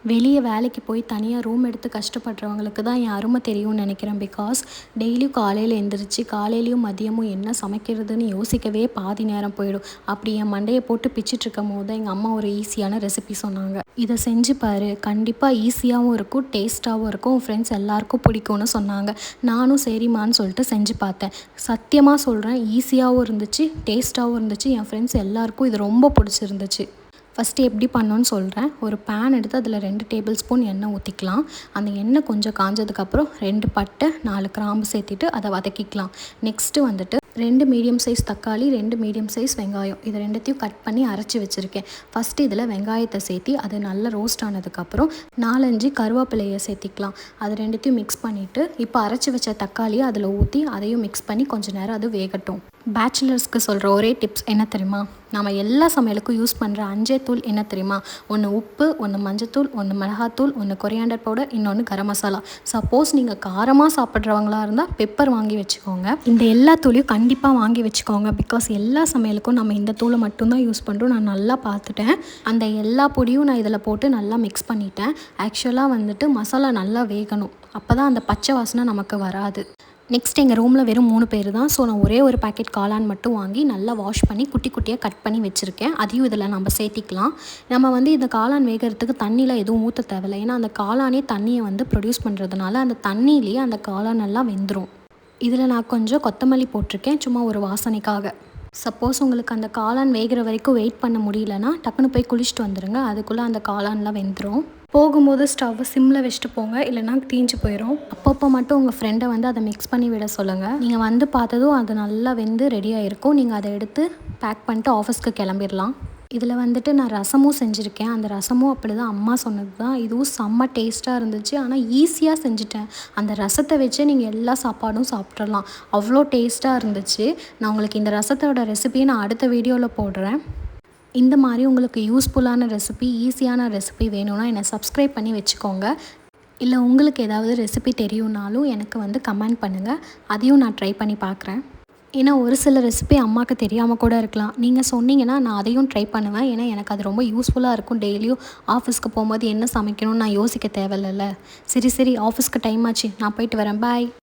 வெளியே வேலைக்கு போய் தனியாக ரூம் எடுத்து கஷ்டப்படுறவங்களுக்கு தான் என் அருமை தெரியும்னு நினைக்கிறேன். பிகாஸ் டெய்லியும் காலையில் எழுந்திரிச்சு காலையிலையும் மதியமும் என்ன சமைக்கிறதுன்னு யோசிக்கவே பாதி நேரம் போயிடும். அப்படி என் மண்டையை போட்டு பிச்சுட்ருக்கும் போது தான் எங்கள் அம்மா ஒரு ஈஸியான ரெசிபி சொன்னாங்க. இதை செஞ்சு பாரு, கண்டிப்பாக ஈஸியாகவும் இருக்கும், டேஸ்ட்டாகவும் இருக்கும், உன் ஃப்ரெண்ட்ஸ் எல்லாருக்கும் பிடிக்கும்னு சொன்னாங்க. நானும் சரிம்மான்னு சொல்லிட்டு செஞ்சு பார்த்தேன். சத்தியமாக சொல்கிறேன், ஈஸியாகவும் இருந்துச்சு, டேஸ்ட்டாகவும் இருந்துச்சு. என் ஃப்ரெண்ட்ஸ் எல்லாருக்கும் இது ரொம்ப பிடிச்சிருந்துச்சு. ஃபஸ்ட்டு எப்படி பண்ணணுன்னு சொல்கிறேன். ஒரு பேன் எடுத்து அதில் 2 டேபிள் ஸ்பூன் எண்ணெய் ஊற்றிக்கலாம். அந்த எண்ணெய் கொஞ்சம் காஞ்சதுக்கப்புறம் 2 பட்டை 4 கிராம்பு சேர்த்திட்டு அதை வதக்கிக்கலாம். நெக்ஸ்ட்டு வந்துட்டு 2 மீடியம் சைஸ் தக்காளி, 2 மீடியம் சைஸ் வெங்காயம், இது 2த்தையும் கட் பண்ணி அரைச்சி வச்சுருக்கேன். ஃபஸ்ட்டு இதில் வெங்காயத்தை சேர்த்தி அது நல்லா ரோஸ்ட் ஆனதுக்கப்புறம் 4-5 கருவேப்பிலையை சேர்த்திக்கலாம். அது 2த்தையும் மிக்ஸ் பண்ணிவிட்டு இப்போ அரைச்சி வச்ச தக்காளியை அதில் ஊற்றி அதையும் மிக்ஸ் பண்ணி கொஞ்சம் நேரம் அது வேகட்டும். பேச்சுலர்ஸ்க்கு சொல்கிற ஒரே டிப்ஸ் என்ன தெரியுமா? நம்ம எல்லா சமையலுக்கும் யூஸ் பண்ணுற 5 தூள் என்ன தெரியுமா? 1 உப்பு, 1 மஞ்சத்தூள், 1 மிளகாத்தூள், 1 கொரியாண்டர் பவுடர், இன்னொன்று கரம் மசாலா. சப்போஸ் நீங்கள் காரமாக சாப்பிட்றவங்களா இருந்தால் பெப்பர் வாங்கி வச்சுக்கோங்க. இந்த எல்லா தூளையும் கண்டிப்பாக வாங்கி வச்சுக்கோங்க. பிகாஸ் எல்லா சமையலுக்கும் நம்ம இந்த தூளை மட்டும்தான் யூஸ் பண்ணுறோம். நான் நல்லா பார்த்துட்டேன். அந்த எல்லா பொடியும் நான் இதில் போட்டு நல்லா மிக்ஸ் பண்ணிட்டேன். ஆக்சுவலாக வந்துட்டு மசாலா நல்லா வேகணும், அப்போ தான் அந்த பச்சை வாசனை நமக்கு வராது. நெக்ஸ்ட் எங்கள் ரூமில் வெறும் 3 பேர் தான். ஸோ நான் ஒரே ஒரு பேக்கெட் காளான் மட்டும் வாங்கி நல்லா வாஷ் பண்ணி குட்டி குட்டியாக கட் பண்ணி வச்சுருக்கேன். அதையும் இதில் நம்ம சேர்த்திக்கலாம். நம்ம வந்து இந்த காளான் வேகிறதுக்கு தண்ணியில் எதுவும் ஊற்ற தேவையில்லை. ஏன்னா அந்த காளானே தண்ணியை வந்து ப்ரொடியூஸ் பண்ணுறதுனால அந்த தண்ணியிலேயே அந்த காளான் எல்லாம் வெந்துடும். இதில் நான் கொஞ்சம் கொத்தமல்லி போட்டிருக்கேன், சும்மா ஒரு வாசனைக்காக. சப்போஸ் உங்களுக்கு அந்த காளான் வேகிற வரைக்கும் வெயிட் பண்ண முடியலன்னா டக்குன்னு போய் குளிச்சுட்டு வந்துடுங்க. அதுக்குள்ளே அந்த காளான்லாம் வெந்துடும். போகும்போது ஸ்டவ்வை சிம்மில் வச்சுட்டு போங்க, இல்லைனா தீஞ்சு போயிடும். அப்பப்போ மட்டும் உங்கள் ஃப்ரெண்டை வந்து அதை மிக்ஸ் பண்ணி விட சொல்லுங்கள். நீங்கள் வந்து பார்த்ததும் அது நல்லா வெந்து ரெடியாக இருக்கும். நீங்கள் அதை எடுத்து பேக் பண்ணிட்டு ஆஃபீஸ்க்கு கிளம்பிடலாம். இதில் வந்துட்டு நான் ரசமும் செஞ்சுருக்கேன். அந்த ரசமும் அப்படி தான், அம்மா சொன்னது தான். இதுவும் செம்ம டேஸ்ட்டாக இருந்துச்சு. ஆனால் ஈஸியாக செஞ்சுட்டேன். அந்த ரசத்தை வச்சே நீங்கள் எல்லா சாப்பாடும் சாப்பிட்றலாம், அவ்வளோ டேஸ்ட்டாக இருந்துச்சு. நான் உங்களுக்கு இந்த ரசத்தோட ரெசிபியை நான் அடுத்த வீடியோவில் போடுறேன். இந்த மாதிரி உங்களுக்கு யூஸ்ஃபுல்லான ரெசிபி, ஈஸியான ரெசிபி வேணும்னா என்னை சப்ஸ்கிரைப் பண்ணி வச்சுக்கோங்க. இல்லை உங்களுக்கு ஏதாவது ரெசிபி தெரியும்னாலும் எனக்கு வந்து கமெண்ட் பண்ணுங்கள், அதையும் நான் ட்ரை பண்ணி பார்க்குறேன். ஏன்னா ஒரு சில ரெசிபி அம்மாவுக்கு தெரியாமல் கூட இருக்கலாம். நீங்கள் சொன்னீங்கன்னா நான் அதையும் ட்ரை பண்ணுவேன். ஏன்னா எனக்கு அது ரொம்ப யூஸ்ஃபுல்லாக இருக்கும். டெய்லியும் ஆஃபீஸ்க்கு போகும்போது என்ன சமைக்கணும்னு நான் யோசிக்க தேவையில்ல. சரி ஆஃபீஸ்க்கு டைம் ஆச்சு, நான் போயிட்டு வரேன். பாய்.